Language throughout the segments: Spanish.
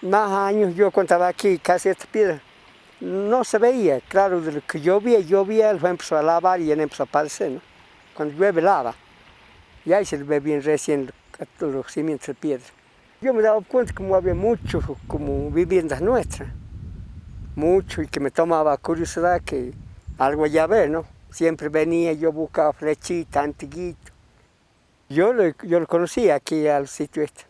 más años yo contaba aquí, casi esta piedra, no se veía. Claro, de lo que llovía, el empezó a lavar y él empezó a aparecer, ¿no? Cuando llueve, lava. Y ahí se ve bien recién los cimientos de piedra. Yo me daba cuenta como había muchos como viviendas nuestras, mucho, y que me tomaba curiosidad que algo ya ver, ¿no? Siempre venía, yo buscaba flechita, antiguito. Yo lo conocía aquí al sitio este.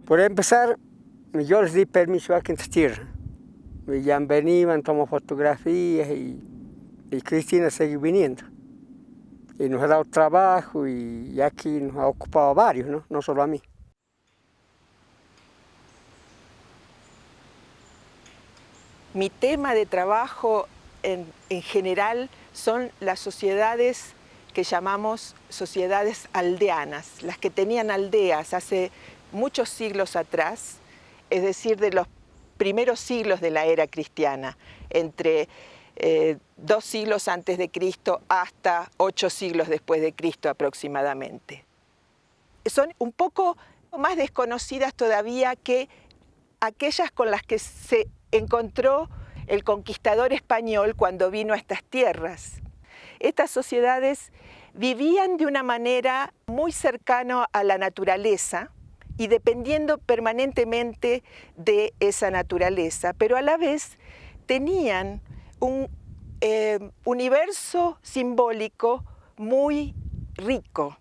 Por empezar, yo les di permiso aquí en esta tierra. Y ya venían, tomó fotografías y Cristina siguió viniendo. Y nos ha dado trabajo y aquí nos ha ocupado a varios, ¿no? No solo a mí. Mi tema de trabajo en general son las sociedades que llamamos sociedades aldeanas, las que tenían aldeas hace muchos siglos atrás, es decir, de los primeros siglos de la era cristiana, entre 2 siglos antes de Cristo hasta 8 siglos después de Cristo aproximadamente. Son un poco más desconocidas todavía que aquellas con las que se encontró el conquistador español cuando vino a estas tierras. Estas sociedades vivían de una manera muy cercana a la naturaleza y dependiendo permanentemente de esa naturaleza, pero a la vez tenían un universo simbólico muy rico.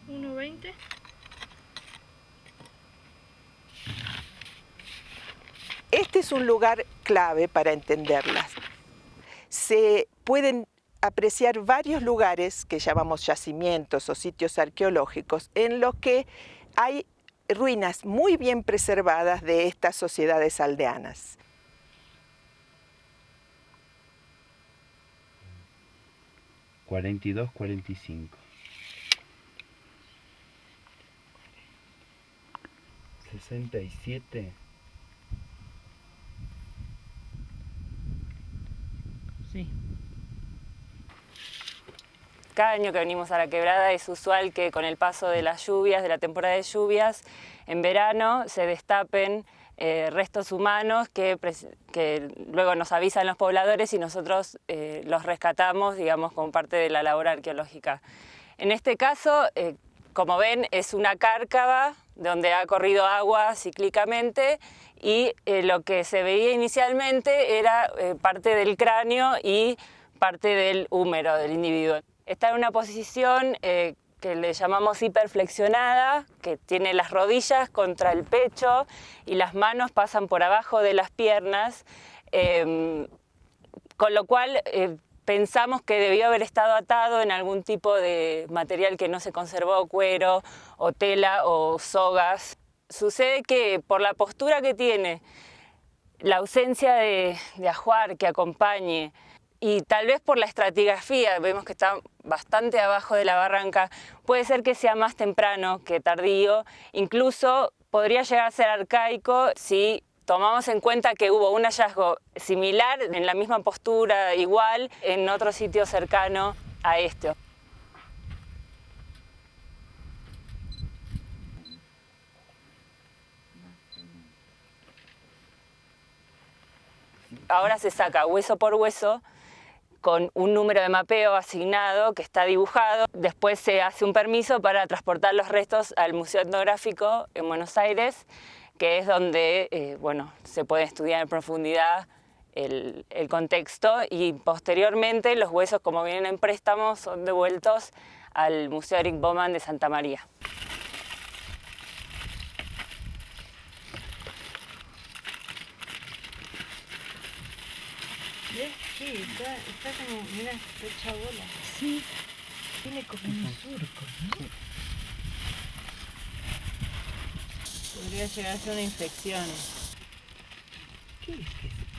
¿1.20? Este es un lugar clave para entenderlas. Se pueden apreciar varios lugares que llamamos yacimientos o sitios arqueológicos en los que hay ruinas muy bien preservadas de estas sociedades aldeanas. $42, $45. 67. Sí. Cada año que venimos a la quebrada es usual que con el paso de las lluvias, de la temporada de lluvias, en verano se destapen restos humanos que luego nos avisan los pobladores y nosotros los rescatamos, digamos, como parte de la labor arqueológica. En este caso, como ven, es una cárcava donde ha corrido agua cíclicamente y lo que se veía inicialmente era parte del cráneo y parte del húmero del individuo. Está en una posición que le llamamos hiperflexionada, que tiene las rodillas contra el pecho y las manos pasan por abajo de las piernas, con lo cual pensamos que debió haber estado atado en algún tipo de material que no se conservó, cuero o tela o sogas. Sucede que por la postura que tiene, la ausencia de ajuar que acompañe, y tal vez por la estratigrafía, vemos que está bastante abajo de la barranca, puede ser que sea más temprano que tardío, incluso podría llegar a ser arcaico si tomamos en cuenta que hubo un hallazgo similar, en la misma postura, igual, en otro sitio cercano a este. Ahora se saca hueso por hueso, con un número de mapeo asignado que está dibujado. Después se hace un permiso para transportar los restos al Museo Etnográfico en Buenos Aires, que es donde se puede estudiar en profundidad el contexto y posteriormente los huesos, como vienen en préstamo, son devueltos al Museo Erich Baumann de Santa María. ¿Ves? Sí, está como, mira, está hecha bola. Sí, tiene como unos surcos, ¿no? Sí. Podría llegar a ser una infección. ¿Qué es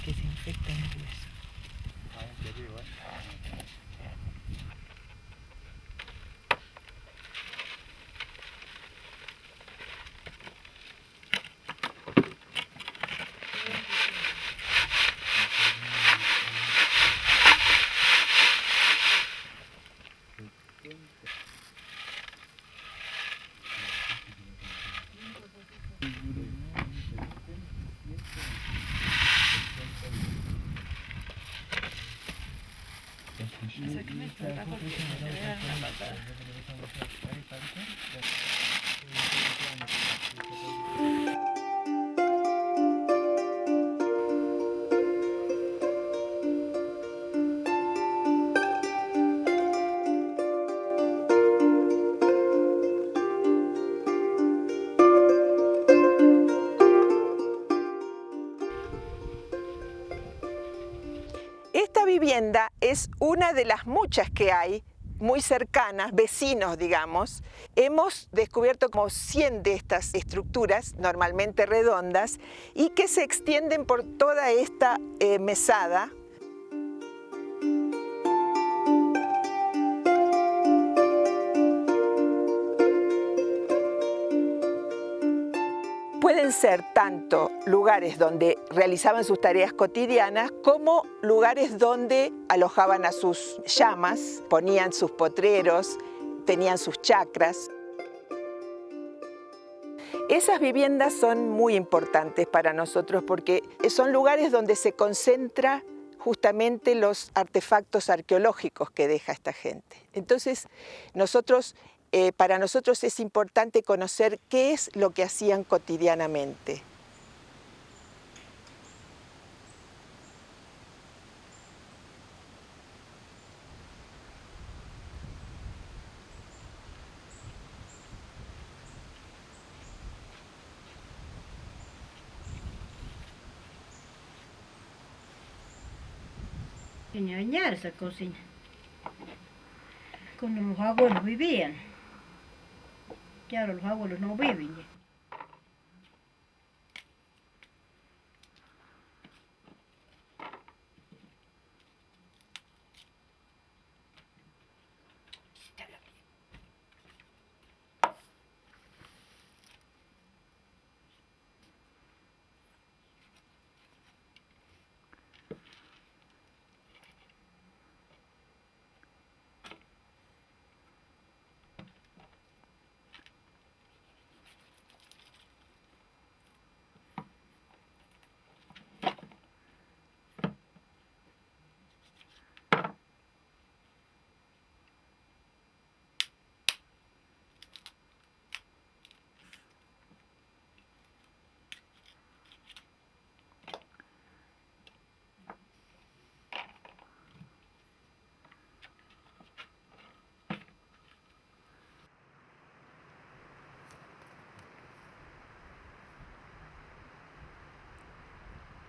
que se infecta en el hueso? Esta vivienda es una de las muchas que hay, muy cercanas, vecinos, digamos. Hemos descubierto como 100 de estas estructuras, normalmente redondas, y que se extienden por toda esta mesada. Pueden ser tanto lugares donde realizaban sus tareas cotidianas como lugares donde alojaban a sus llamas, ponían sus potreros, tenían sus chacras. Esas viviendas son muy importantes para nosotros porque son lugares donde se concentra justamente los artefactos arqueológicos que deja esta gente. Entonces, para nosotros es importante conocer qué es lo que hacían cotidianamente. Tenía bañar esa cocina. Cuando los abuelos vivían. Que ahora los abuelos no viven ya.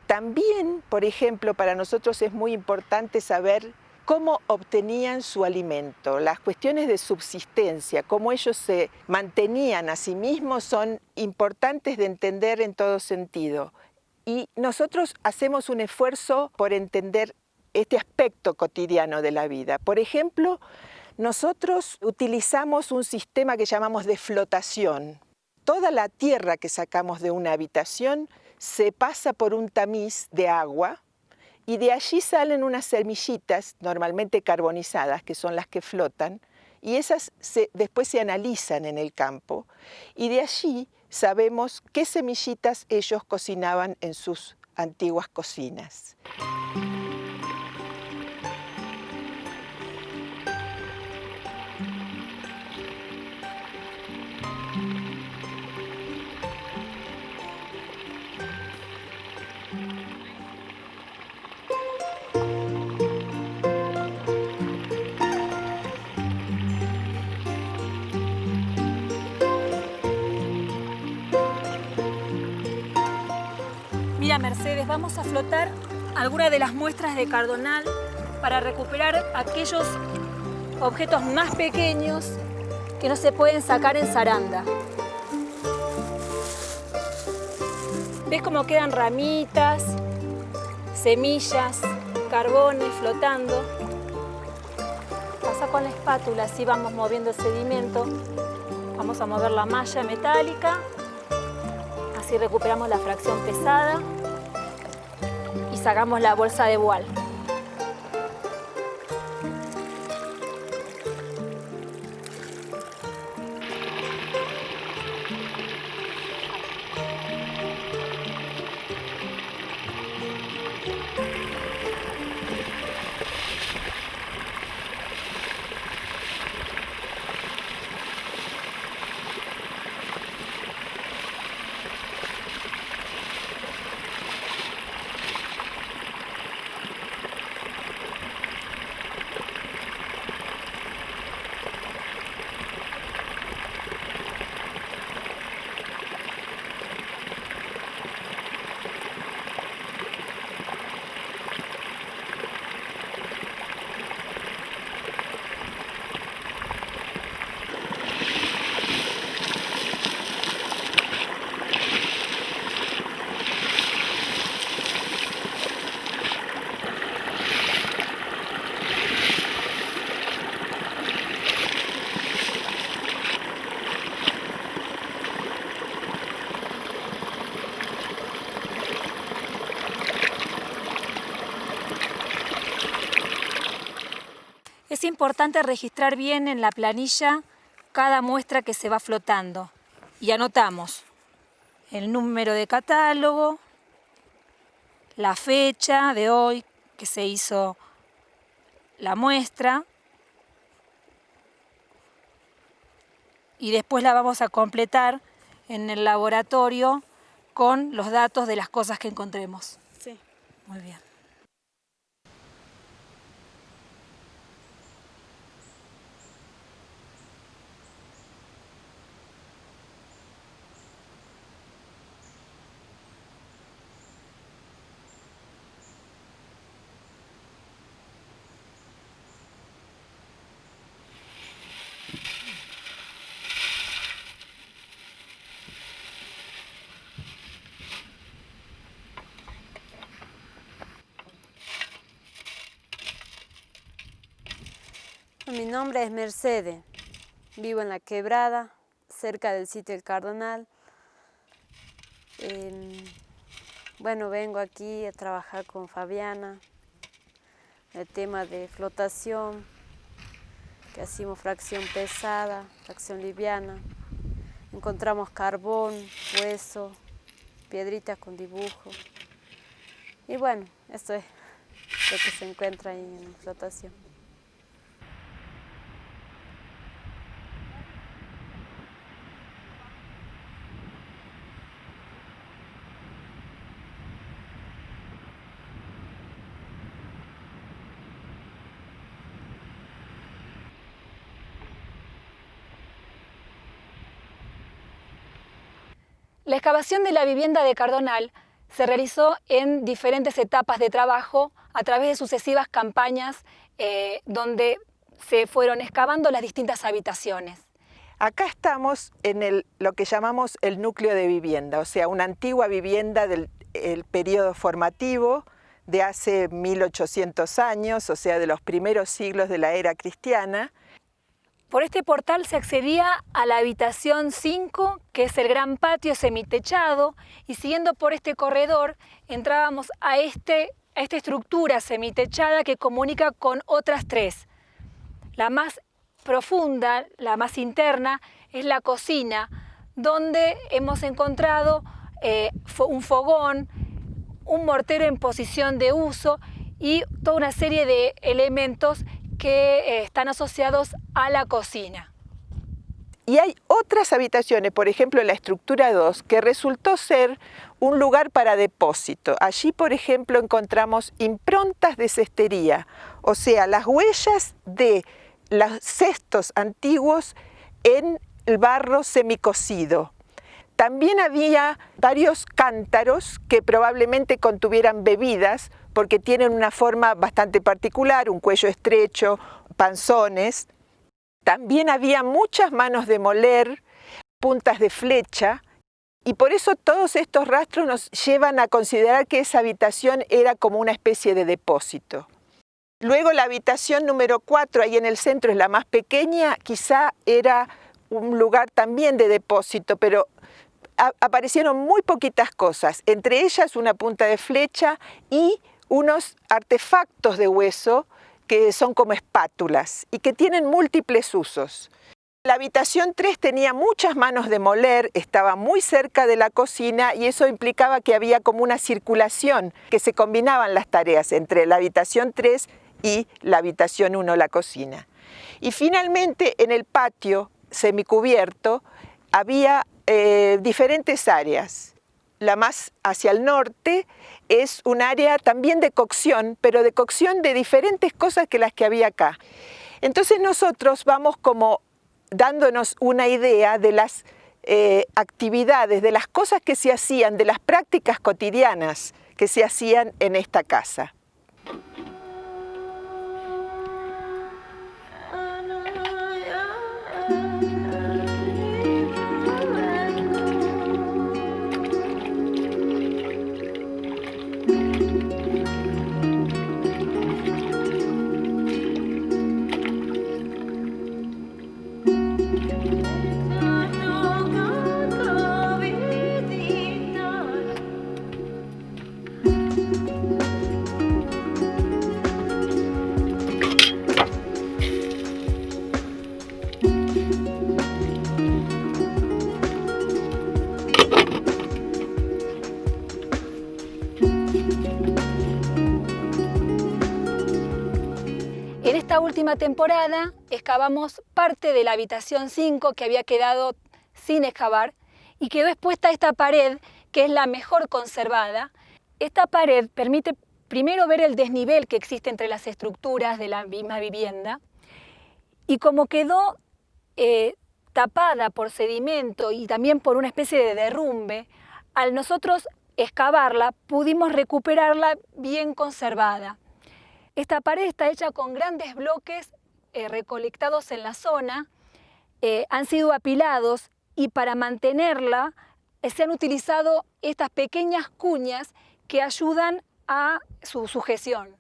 También, por ejemplo, para nosotros es muy importante saber cómo obtenían su alimento. Las cuestiones de subsistencia, cómo ellos se mantenían a sí mismos, son importantes de entender en todo sentido. Y nosotros hacemos un esfuerzo por entender este aspecto cotidiano de la vida. Por ejemplo, nosotros utilizamos un sistema que llamamos de flotación. Toda la tierra que sacamos de una habitación se pasa por un tamiz de agua y de allí salen unas semillitas, normalmente carbonizadas, que son las que flotan, y esas después se analizan en el campo, y de allí sabemos qué semillitas ellos cocinaban en sus antiguas cocinas. Mira, Mercedes, vamos a flotar algunas de las muestras de cardonal para recuperar aquellos objetos más pequeños que no se pueden sacar en zaranda. ¿Ves cómo quedan ramitas, semillas, carbones flotando? Pasa con la espátula, así vamos moviendo el sedimento. Vamos a mover la malla metálica, así recuperamos la fracción pesada y sacamos la bolsa de voal. Es importante registrar bien en la planilla cada muestra que se va flotando y anotamos el número de catálogo, la fecha de hoy que se hizo la muestra y después la vamos a completar en el laboratorio con los datos de las cosas que encontremos. Sí. Muy bien. Mi nombre es Mercedes, vivo en La Quebrada, cerca del sitio El Cardonal. Bueno, vengo aquí a trabajar con Fabiana, el tema de flotación, que hacemos fracción pesada, fracción liviana. Encontramos carbón, hueso, piedritas con dibujo. Y bueno, esto es lo que se encuentra ahí en flotación. La excavación de la vivienda de Cardonal se realizó en diferentes etapas de trabajo a través de sucesivas campañas donde se fueron excavando las distintas habitaciones. Acá estamos en lo que llamamos el núcleo de vivienda, o sea, una antigua vivienda del periodo formativo de hace 1800 años, o sea, de los primeros siglos de la era cristiana. Por este portal se accedía a la habitación 5, que es el gran patio semitechado, y siguiendo por este corredor entrábamos a esta estructura semitechada que comunica con otras tres. La más profunda, la más interna, es la cocina, donde hemos encontrado un fogón, un mortero en posición de uso y toda una serie de elementos que están asociados a la cocina. Y hay otras habitaciones, por ejemplo la estructura 2, que resultó ser un lugar para depósito. Allí, por ejemplo, encontramos improntas de cestería, o sea, las huellas de los cestos antiguos en el barro semicocido. También había varios cántaros que probablemente contuvieran bebidas, porque tienen una forma bastante particular, un cuello estrecho, panzones. También había muchas manos de moler, puntas de flecha Y por eso todos estos rastros nos llevan a considerar que esa habitación era como una especie de depósito. Luego la habitación número 4, ahí en el centro, es la más pequeña, quizá era un lugar también de depósito, pero aparecieron muy poquitas cosas, entre ellas una punta de flecha y unos artefactos de hueso que son como espátulas y que tienen múltiples usos. La habitación 3 tenía muchas manos de moler, estaba muy cerca de la cocina y eso implicaba que había como una circulación, que se combinaban las tareas entre la habitación 3 y la habitación 1, la cocina. Y finalmente en el patio semicubierto había diferentes áreas. La más hacia el norte es un área también de cocción, pero de cocción de diferentes cosas que las que había acá. Entonces nosotros vamos como dándonos una idea de las actividades, de las cosas que se hacían, de las prácticas cotidianas que se hacían en esta casa. En esta última temporada excavamos parte de la habitación 5 que había quedado sin excavar y quedó expuesta esta pared que es la mejor conservada. Esta pared permite primero ver el desnivel que existe entre las estructuras de la misma vivienda y como quedó tapada por sedimento y también por una especie de derrumbe, al nosotros excavarla pudimos recuperarla bien conservada. Esta pared está hecha con grandes bloques recolectados en la zona, han sido apilados y para mantenerla se han utilizado estas pequeñas cuñas que ayudan a su sujeción.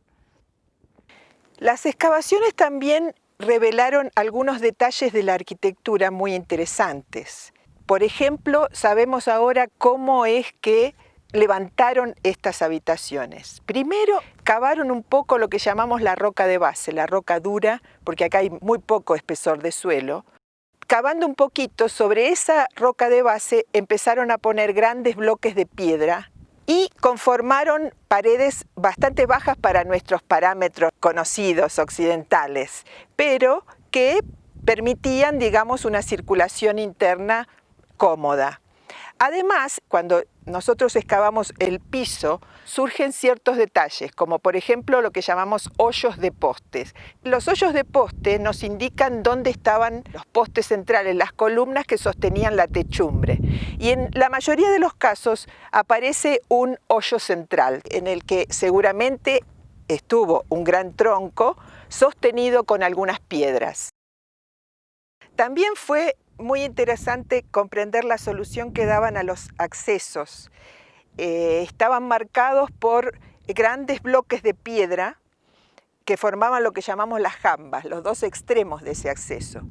Las excavaciones también revelaron algunos detalles de la arquitectura muy interesantes. Por ejemplo, sabemos ahora cómo es que levantaron estas habitaciones. Primero, cavaron un poco lo que llamamos la roca de base, la roca dura, porque acá hay muy poco espesor de suelo. Cavando un poquito sobre esa roca de base, empezaron a poner grandes bloques de piedra y conformaron paredes bastante bajas para nuestros parámetros conocidos occidentales, pero que permitían, digamos, una circulación interna cómoda. Además, cuando nosotros excavamos el piso, surgen ciertos detalles, como por ejemplo lo que llamamos hoyos de postes. Los hoyos de poste nos indican dónde estaban los postes centrales, las columnas que sostenían la techumbre. Y en la mayoría de los casos aparece un hoyo central, en el que seguramente estuvo un gran tronco sostenido con algunas piedras. También fue muy interesante comprender la solución que daban a los accesos. Estaban marcados por grandes bloques de piedra que formaban lo que llamamos las jambas, los dos extremos de ese acceso.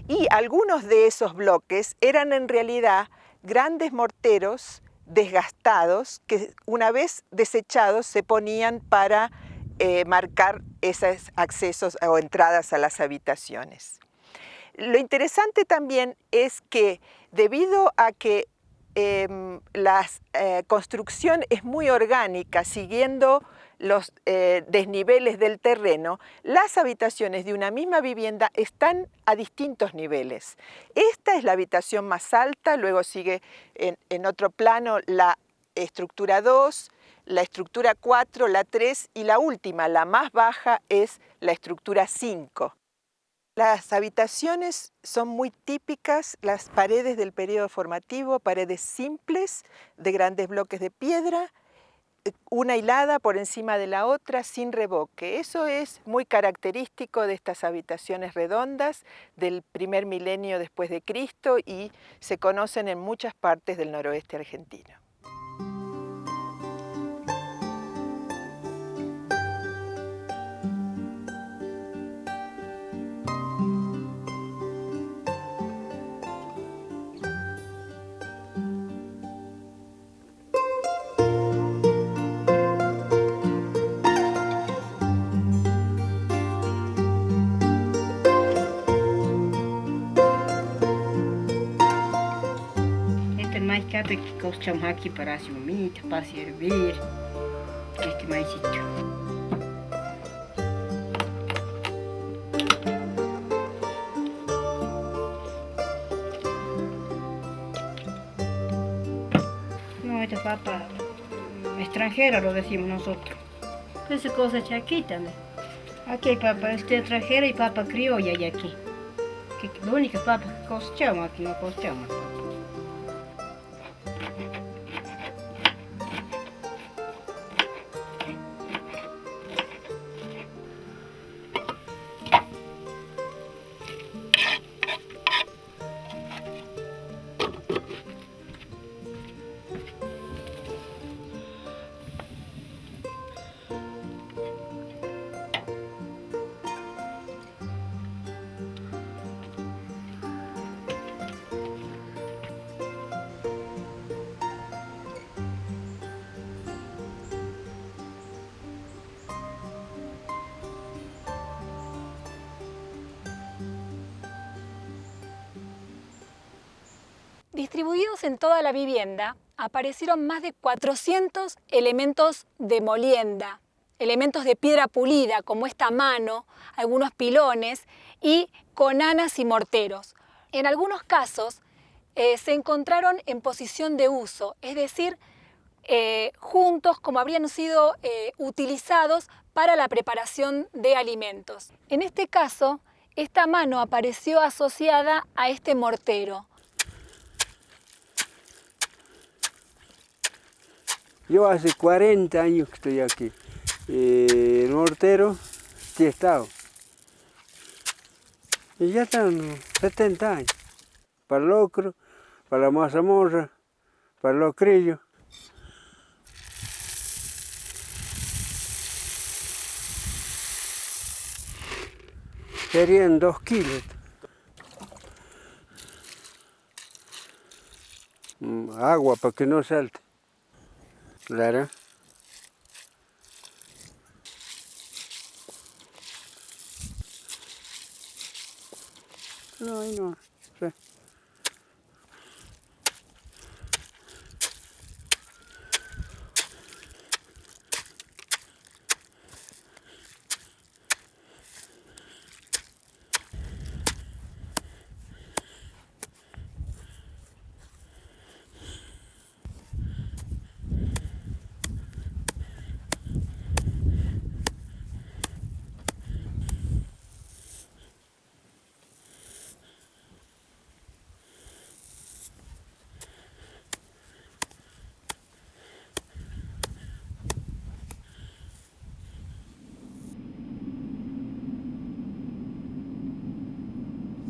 Y algunos de esos bloques eran en realidad grandes morteros desgastados que una vez desechados se ponían para marcar esos accesos o entradas a las habitaciones. Lo interesante también es que debido a que la construcción es muy orgánica, siguiendo los desniveles del terreno, las habitaciones de una misma vivienda están a distintos niveles. Esta es la habitación más alta, luego sigue en otro plano la estructura 2, la estructura 4, la 3 y la última, la más baja, es la estructura 5. Las habitaciones son muy típicas, las paredes del periodo formativo, paredes simples de grandes bloques de piedra, una hilada por encima de la otra sin revoque. Eso es muy característico de estas habitaciones redondas del primer milenio después de Cristo y se conocen en muchas partes del noroeste argentino. Que cosechamos aquí para hacer humita, para servir, este maicito. No, esta papa extranjera lo decimos nosotros. Pues se cosecha aquí también. Aquí hay papa extranjera y papa criolla hay aquí. Que la única papa que cosechamos aquí, no cosechamos. Distribuidos en toda la vivienda, aparecieron más de 400 elementos de molienda, elementos de piedra pulida como esta mano, algunos pilones y conanas y morteros. En algunos casos se encontraron en posición de uso, es decir, juntos como habrían sido utilizados para la preparación de alimentos. En este caso, esta mano apareció asociada a este mortero. Yo hace 40 años que estoy aquí. El mortero sí he estado. Y ya están 70 años. Para el locro, para la mazamorra, para el locrillo. Serían 2 kilos. Agua para que no salte. Claro. No, no. Sí.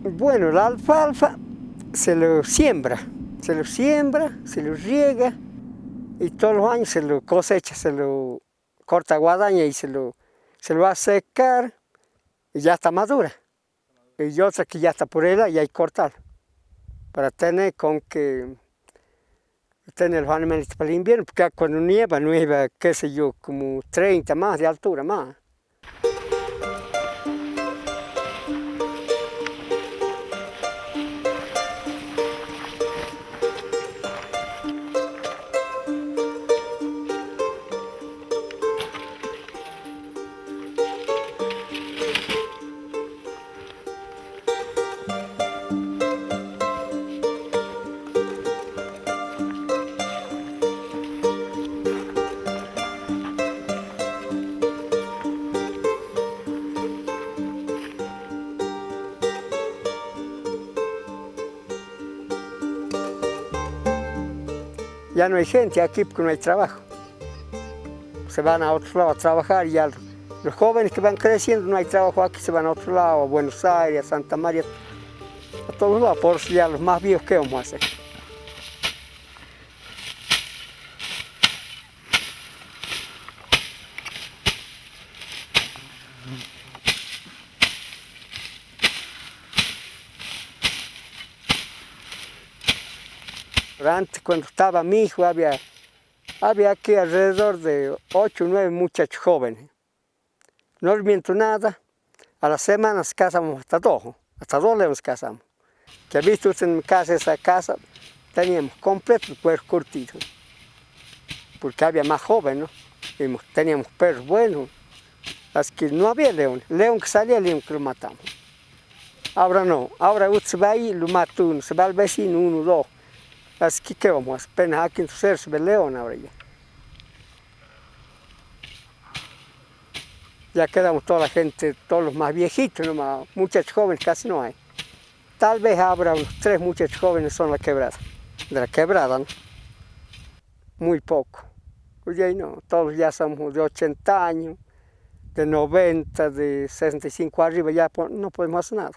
Bueno, la alfalfa se lo siembra, se lo riega y todos los años se lo cosecha, se lo corta guadaña y se lo va a secar y ya está madura. Y otra que ya está por ella y hay que cortar para tener con que tener los animales para el invierno, porque cuando nieva, qué sé yo, como 30 más de altura más. Ya no hay gente aquí porque no hay trabajo. se van a otro lado a trabajar y ya los jóvenes que van creciendo, no hay trabajo aquí, se van a otro lado, a Buenos Aires, a Santa María, a todos lados. Por eso ya los más viejos, ¿qué vamos a hacer? Antes, cuando estaba mi hijo, había aquí alrededor de 8 o 9 muchachos jóvenes. No les miento nada, a las semanas casamos hasta 2 nos casamos. Que ha visto usted en mi casa, esa casa, teníamos completo el cuero curtido, porque había más jóvenes, ¿no? Teníamos perros buenos, así que no había león que salía, león que lo matamos. Ahora no, ahora usted se va ahí, lo mata uno, se va al vecino, 1 o 2. Así que, ¿qué vamos a hacer? Apenas aquí en Cerro se ve león ahora ya. Ya quedamos toda la gente, todos los más viejitos, nomás, muchachos jóvenes casi no hay. Tal vez habrá unos 3 muchachos jóvenes son la quebrada, de la quebrada, ¿no? Muy poco. Oye, no, todos ya somos de 80 años, de 90, de 65 arriba, ya no podemos hacer nada.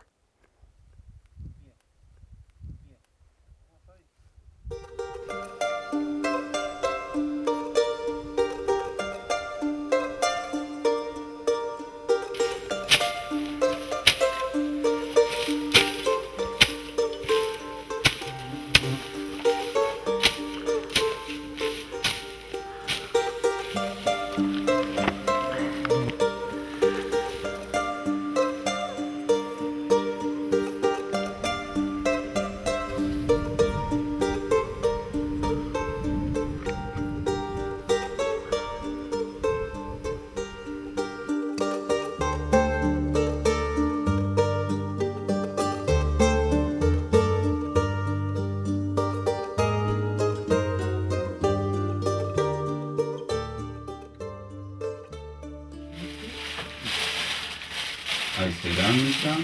Hay cerámica,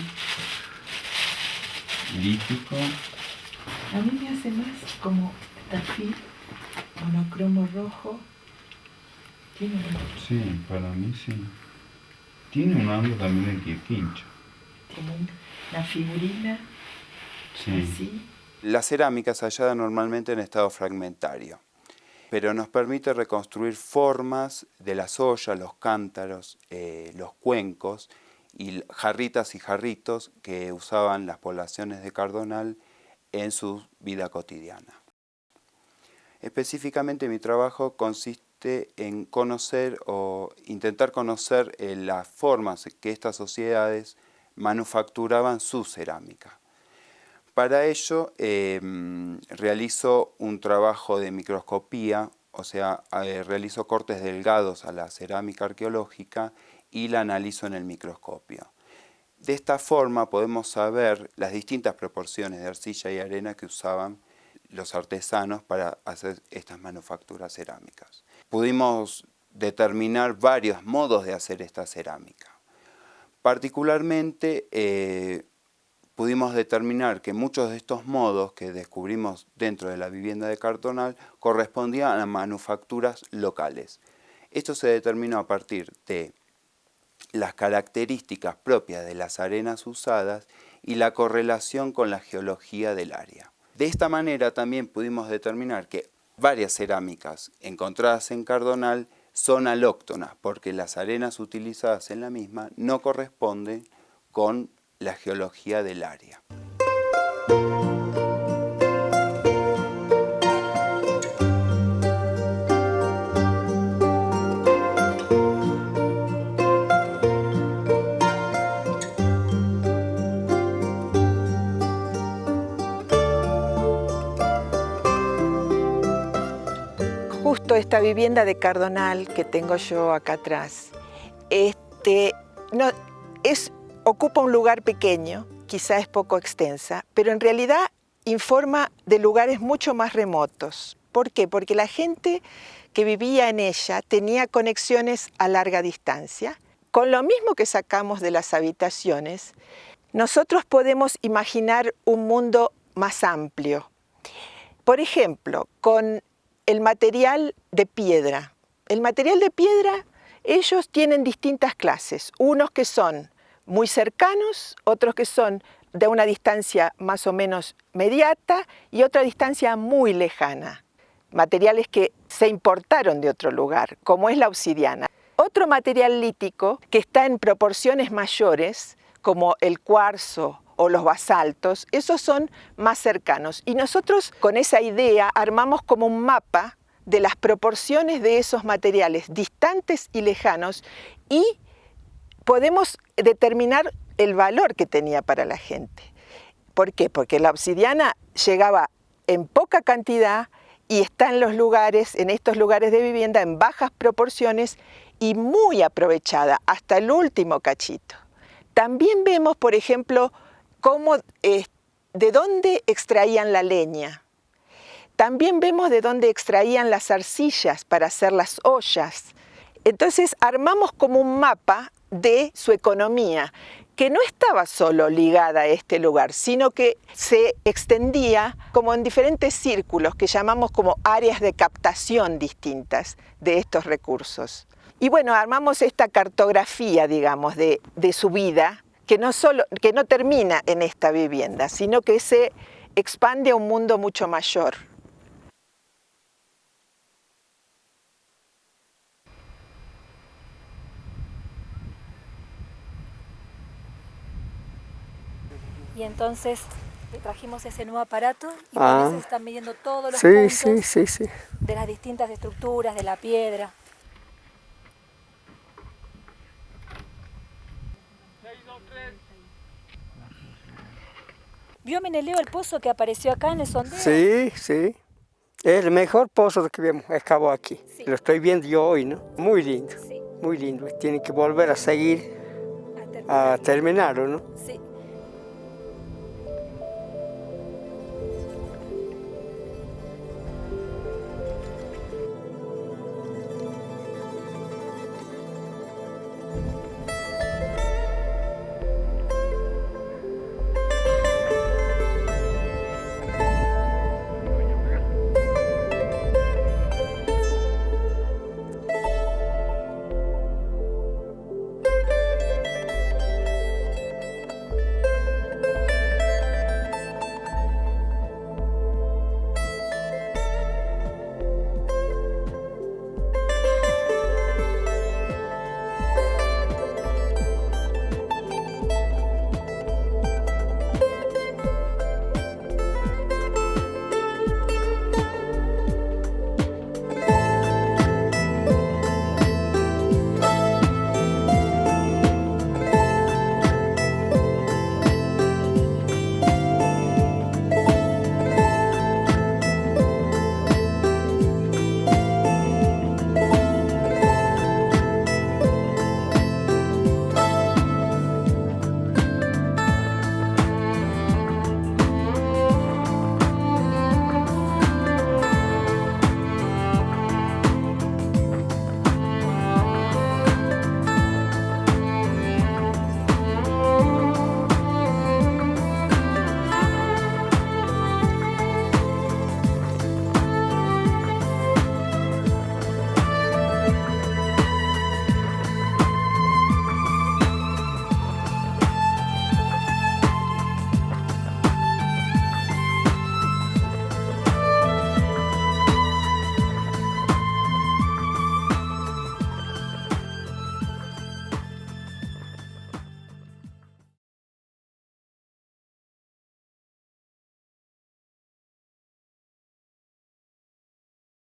lítico. A mí me hace más como tafí, monocromo rojo. Tiene Sí, para mí sí. Tiene un algo también de quirquincho. Tiene una figurina Sí. así. La cerámica es hallada normalmente en estado fragmentario, pero nos permite reconstruir formas de las ollas, los cántaros, los cuencos y jarritas y jarritos que usaban las poblaciones de Cardonal en su vida cotidiana. Específicamente mi trabajo consiste en conocer o intentar conocer las formas que estas sociedades manufacturaban su cerámica. Para ello realizo un trabajo de microscopía, o sea, realizo cortes delgados a la cerámica arqueológica y la analizo en el microscopio. De esta forma podemos saber las distintas proporciones de arcilla y arena que usaban los artesanos para hacer estas manufacturas cerámicas. Pudimos determinar varios modos de hacer esta cerámica. Particularmente pudimos determinar que muchos de estos modos que descubrimos dentro de la vivienda de Cardonal correspondían a manufacturas locales. Esto se determinó a partir de las características propias de las arenas usadas y la correlación con la geología del área. De esta manera también pudimos determinar que varias cerámicas encontradas en Cardonal son alóctonas, porque las arenas utilizadas en la misma no corresponden con la geología del área. Justo esta vivienda de Cardonal que tengo yo acá atrás, ocupa un lugar pequeño, quizá es poco extensa, pero en realidad informa de lugares mucho más remotos. ¿Por qué? Porque la gente que vivía en ella tenía conexiones a larga distancia. Con lo mismo que sacamos de las habitaciones, nosotros podemos imaginar un mundo más amplio. Por ejemplo, con el material de piedra El material de piedra, ellos tienen distintas clases, unos que son muy cercanos, otros que son de una distancia más o menos mediata y otra distancia muy lejana. Materiales que se importaron de otro lugar, como es la obsidiana. Otro material lítico que está en proporciones mayores, como el cuarzo o los basaltos, esos son más cercanos. Y nosotros con esa idea armamos como un mapa de las proporciones de esos materiales distantes y lejanos y podemos determinar el valor que tenía para la gente. ¿Por qué? Porque la obsidiana llegaba en poca cantidad y está en los lugares, en estos lugares de vivienda, en bajas proporciones y muy aprovechada hasta el último cachito. También vemos, por ejemplo, de dónde extraían la leña. También vemos de dónde extraían las arcillas para hacer las ollas. Entonces armamos como un mapa de su economía, que no estaba solo ligada a este lugar, sino que se extendía como en diferentes círculos que llamamos como áreas de captación distintas de estos recursos. Y bueno, armamos esta cartografía, digamos, de su vida, que no termina en esta vivienda, sino que se expande a un mundo mucho mayor. Y entonces le trajimos ese nuevo aparato y con eso se están midiendo todos los puntos de las distintas estructuras, de la piedra. ¿Vio, Menelao, el pozo que apareció acá en el sondeo? Sí, sí. Es el mejor pozo que hemos excavado aquí. Sí. Lo estoy viendo yo hoy, ¿no? Muy lindo, muy lindo. Tienen que volver a seguir a terminarlo, ¿no? Sí.